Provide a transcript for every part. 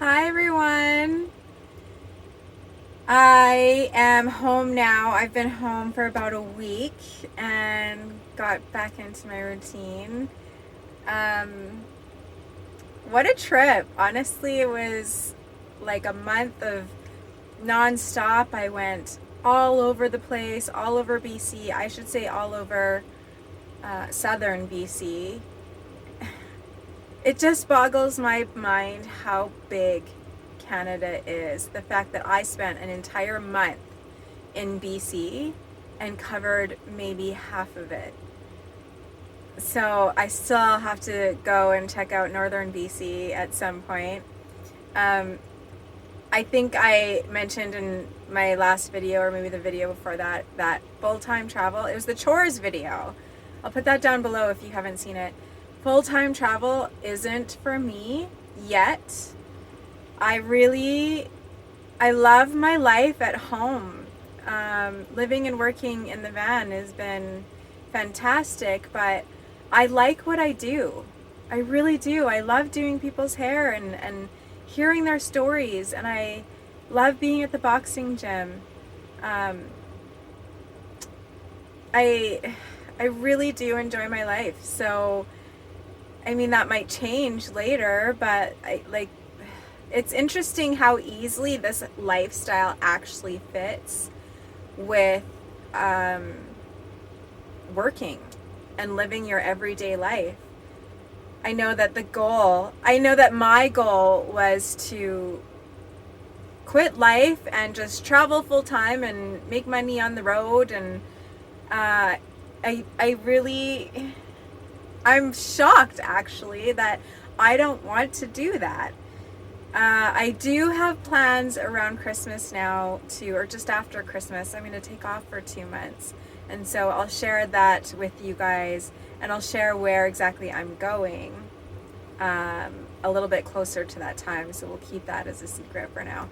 Hi everyone. I am home now. I've been home for about a week and got back into my routine. Um, what a trip. Honestly, it was like a month of nonstop. I went all over the place, all over BC. I should say all over southern BC. It just boggles my mind how big Canada is. The fact that I spent an entire month in BC and covered maybe half of it. So I still have to go and check out northern BC at some point. Um, I think I mentioned in my last video, or maybe the video before that, that full-time travel. It was the chores video. I'll put that down below if you haven't seen it. Full-time travel isn't for me yet. I love my life at home. Living and working in the van has been fantastic, but I like what I do. I really do. I love doing people's hair and hearing their stories, and I love being at the boxing gym. Um, I I really do enjoy my life. So, I mean, that might change later, but it's interesting how easily this lifestyle actually fits with um, working and living your everyday life. I know that my goal was to quit life and just travel full time and make money on the road. And uh, I really, I'm shocked actually that I don't want to do that. I do have plans around Christmas now or just after Christmas. I'm going to take off for 2 months. And so I'll share that with you guys, and I'll share where exactly I'm going a little bit closer to that time. So we'll keep that as a secret for now.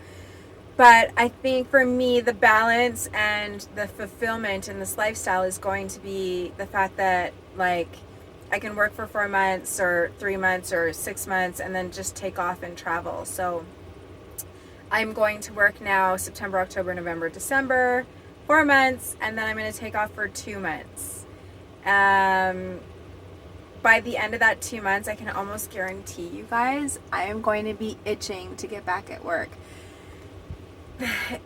But I think for me, the balance and the fulfillment in this lifestyle is going to be the fact that, like, I can work for 4 months or 3 months or 6 months and then just take off and travel. So I'm going to work now September, October, November, December, 4 months, and then I'm going to take off for 2 months. By the end of that 2 months, I can almost guarantee you guys I am going to be itching to get back at work.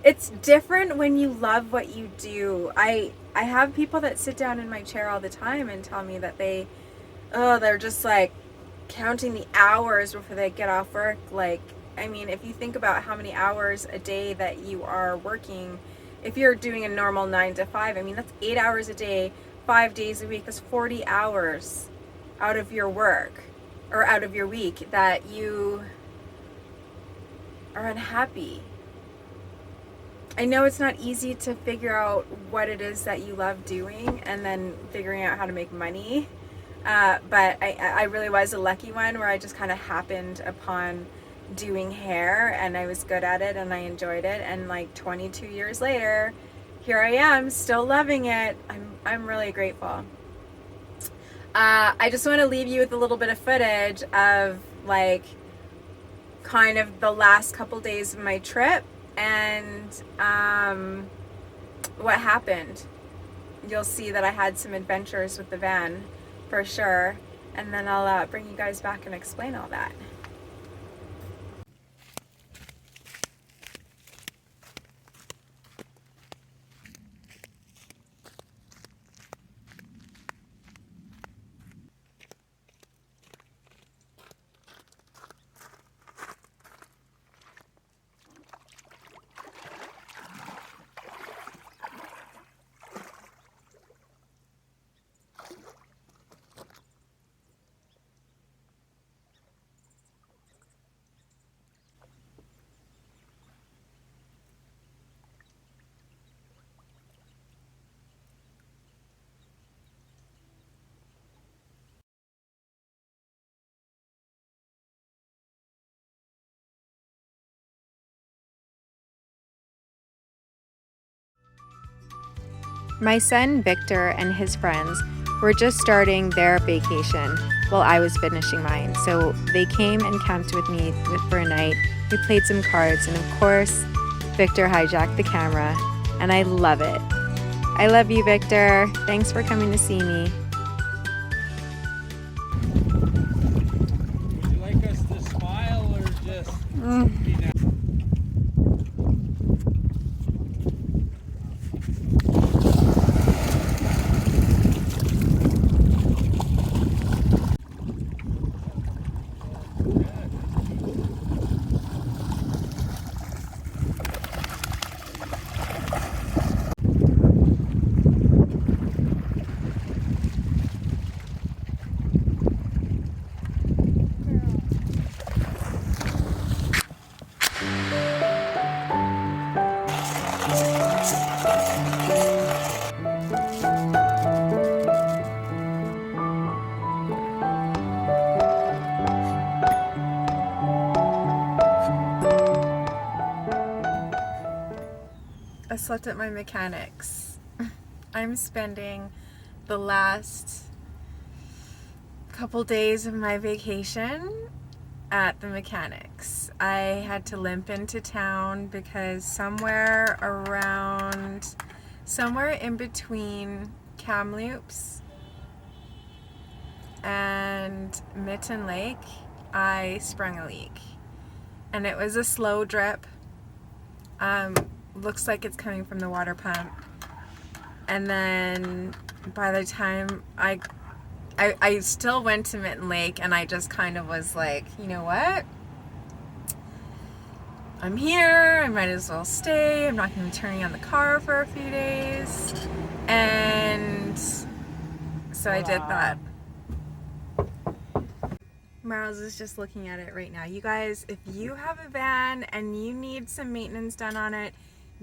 It's different when you love what you do. I have people that sit down in my chair all the time and tell me that they're just like counting the hours before they get off work. Like, I mean, if you think about how many hours a day that you are working, if you're doing a normal 9 to 5, I mean, that's 8 hours a day, 5 days a week. That's 40 hours out of your work or out of your week that you are unhappy. I know it's not easy to figure out what it is that you love doing and then figuring out how to make money. But I really was a lucky one where I just kind of happened upon doing hair, and I was good at it and I enjoyed it. And like 22 years later, here I am still loving it. I'm really grateful. I just want to leave you with a little bit of footage of like kind of the last couple days of my trip and what happened. You'll see that I had some adventures with the van for sure, and then I'll bring you guys back and explain all that. My son Victor and his friends were just starting their vacation while I was finishing mine. So they came and camped with me for a night. We played some cards, and of course, Victor hijacked the camera, and I love it. I love you, Victor. Thanks for coming to see me. Would you like us to smile or just be nice? I slept at my mechanic's. I'm spending the last couple days of my vacation at the mechanic's. I had to limp into town because somewhere in between Kamloops and Mitten Lake, I sprung a leak. And it was a slow drip. Looks like it's coming from the water pump. And then by the time I still went to Mitten Lake, and I just kind of was like, you know what? I'm here, I might as well stay. I'm not going to be turning on the car for a few days. And so I did that. Miles is just looking at it right now. You guys, if you have a van and you need some maintenance done on it,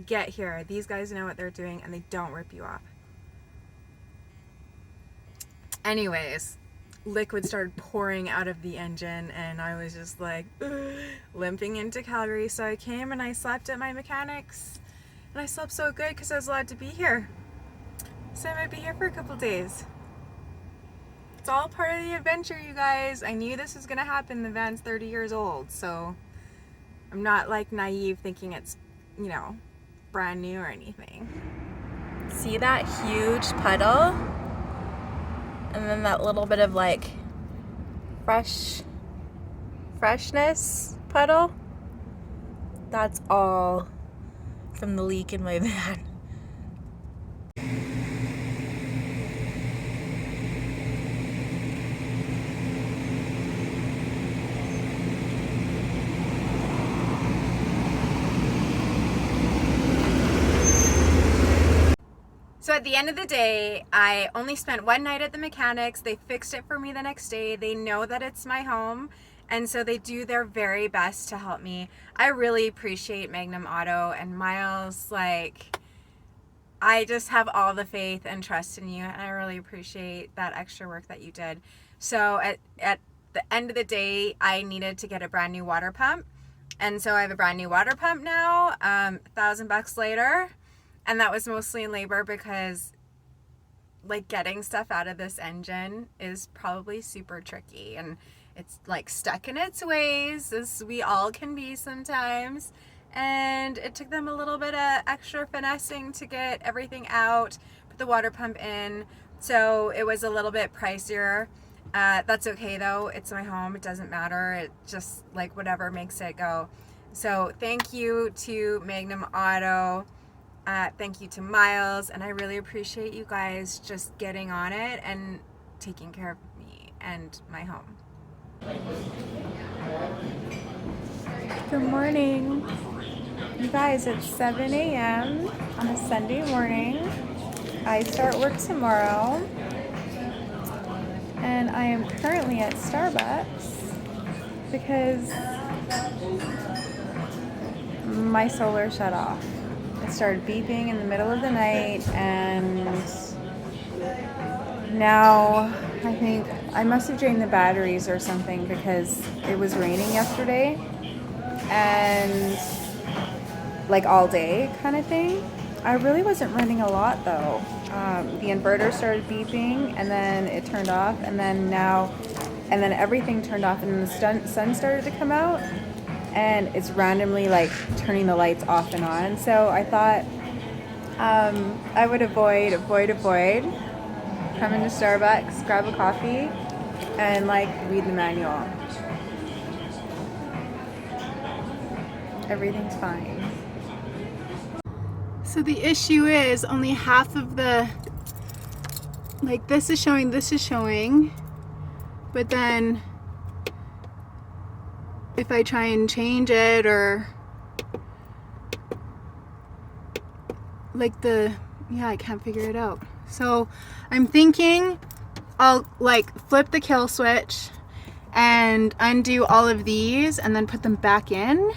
get here. These guys know what they're doing, and they don't rip you off. Anyways, liquid started pouring out of the engine, and I was just like limping into Calgary. So I came and I slept at my mechanic's, and I slept so good because I was allowed to be here. So I might be here for a couple days. It's all part of the adventure, you guys. I knew this was gonna happen. The van's 30 years old, so I'm not like naive thinking it's, you know, brand new or anything. See that huge puddle? And then that little bit of like freshness puddle? That's all from the leak in my van. So at the end of the day, I only spent one night at the mechanic's. They fixed it for me the next day. They know that it's my home, and so they do their very best to help me. I really appreciate Magnum Auto and Miles. Like, I just have all the faith and trust in you, and I really appreciate that extra work that you did. So at the end of the day, I needed to get a brand new water pump, and so I have a brand new water pump now, $1,000 later. And that was mostly in labor because like getting stuff out of this engine is probably super tricky, and it's like stuck in its ways, as we all can be sometimes. And it took them a little bit of extra finessing to get everything out, put the water pump in. So it was a little bit pricier. That's okay though. It's my home. It doesn't matter. It just like whatever makes it go. So thank you to Magnum Auto. Thank you to Miles, and I really appreciate you guys just getting on it and taking care of me and my home. Good morning. You guys, it's 7 a.m. on a Sunday morning. I start work tomorrow, and I am currently at Starbucks because my solar shut off. It started beeping in the middle of the night, and now I think I must have drained the batteries or something because it was raining yesterday, and like all day kind of thing. I really wasn't running a lot though. the inverter started beeping, and then it turned off, and then everything turned off, and then the sun started to come out, and it's randomly like turning the lights off and on. So I thought I would avoid come into Starbucks, grab a coffee, and like read the manual. Everything's fine. So the issue is only half of the, like this is showing, but then if I try and change it, or like I can't figure it out. So I'm thinking I'll like flip the kill switch and undo all of these and then put them back in.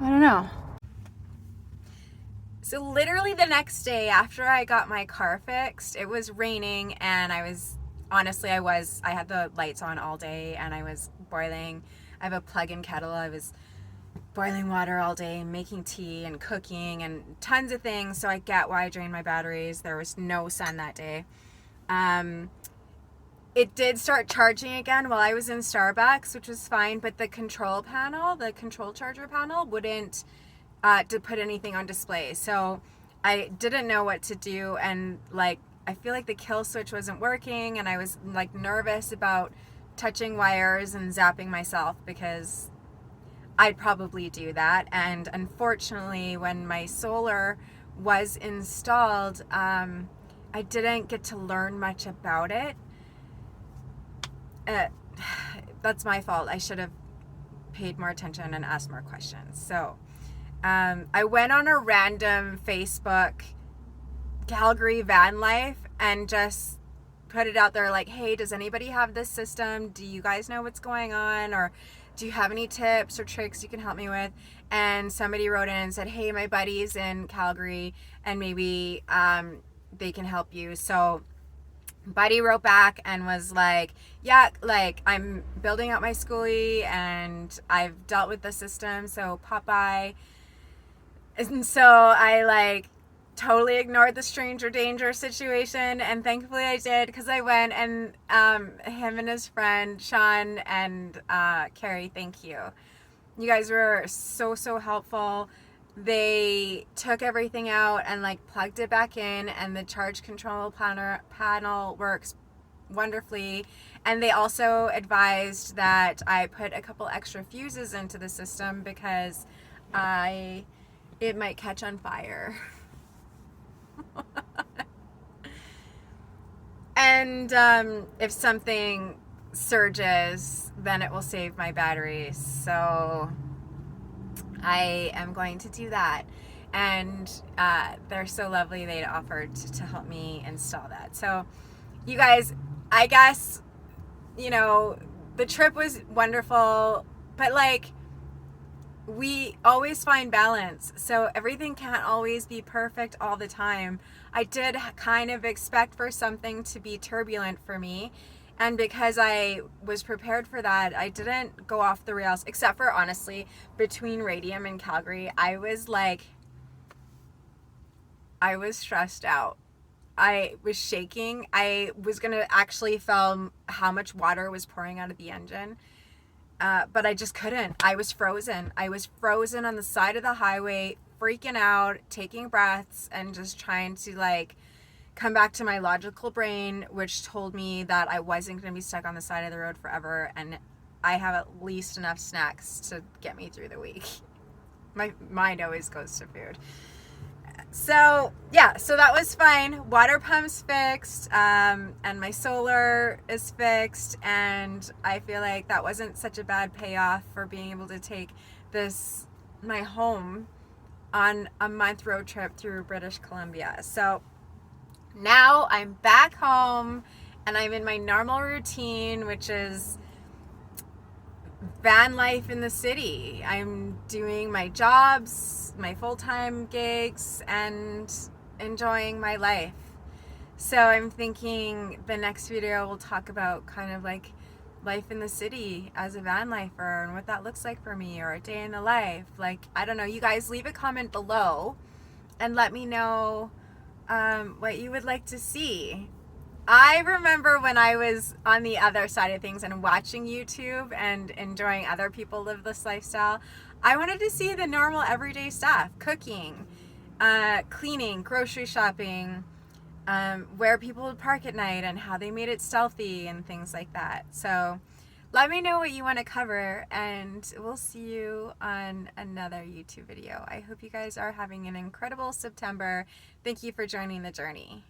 I don't know. So literally the next day after I got my car fixed, it was raining, and I had the lights on all day, and I was boiling. I have a plug-in kettle. I was boiling water all day, making tea and cooking and tons of things. So I get why I drained my batteries. There was no sun that day. It did start charging again while I was in Starbucks, which was fine, but the control charger panel wouldn't to put anything on display. So I didn't know what to do, and like I feel like the kill switch wasn't working, and I was like nervous about touching wires and zapping myself, because I'd probably do that. And unfortunately, when my solar was installed, I didn't get to learn much about it. That's my fault. I should have paid more attention and asked more questions. So I went on a random Facebook Calgary van life and just put it out there like, hey, does anybody have this system? Do you guys know what's going on? Or do you have any tips or tricks you can help me with? And somebody wrote in and said, hey, my buddy's in Calgary and maybe they can help you. So buddy wrote back and was like, yeah, like I'm building out my schoolie and I've dealt with the system, so pop by. And so I like totally ignored the stranger danger situation, and thankfully I did, because I went, and him and his friend Sean and Carrie, thank you. You guys were so helpful. They took everything out and like plugged it back in, and the charge control panel works wonderfully. And they also advised that I put a couple extra fuses into the system because it might catch on fire. And if something surges, then it will save my batteries. So I am going to do that. And they're so lovely, they offered to help me install that. So you guys, I guess, you know, the trip was wonderful, but like, we always find balance. So everything can't always be perfect all the time. I did kind of expect for something to be turbulent for me. And because I was prepared for that, I didn't go off the rails, except for, honestly, between Radium and Calgary, I was stressed out. I was shaking. I was going to actually film how much water was pouring out of the engine. But I just couldn't. I was frozen. I was frozen on the side of the highway, freaking out, taking breaths, and just trying to like come back to my logical brain, which told me that I wasn't going to be stuck on the side of the road forever, and I have at least enough snacks to get me through the week. My mind always goes to food. So yeah, so that was fine. Water pump's fixed, and my solar is fixed, and I feel like that wasn't such a bad payoff for being able to take my home on a month road trip through British Columbia. So now I'm back home and I'm in my normal routine, which is van life in the city. I'm doing my jobs, my full-time gigs, and enjoying my life. So I'm thinking the next video will talk about kind of like life in the city as a van lifer and what that looks like for me, or a day in the life. Like, I don't know, you guys leave a comment below and let me know what you would like to see. I remember when I was on the other side of things and watching YouTube and enjoying other people live this lifestyle, I wanted to see the normal everyday stuff, cooking, cleaning, grocery shopping, where people would park at night and how they made it stealthy and things like that. So let me know what you want to cover, and we'll see you on another YouTube video. I hope you guys are having an incredible September. Thank you for joining the journey.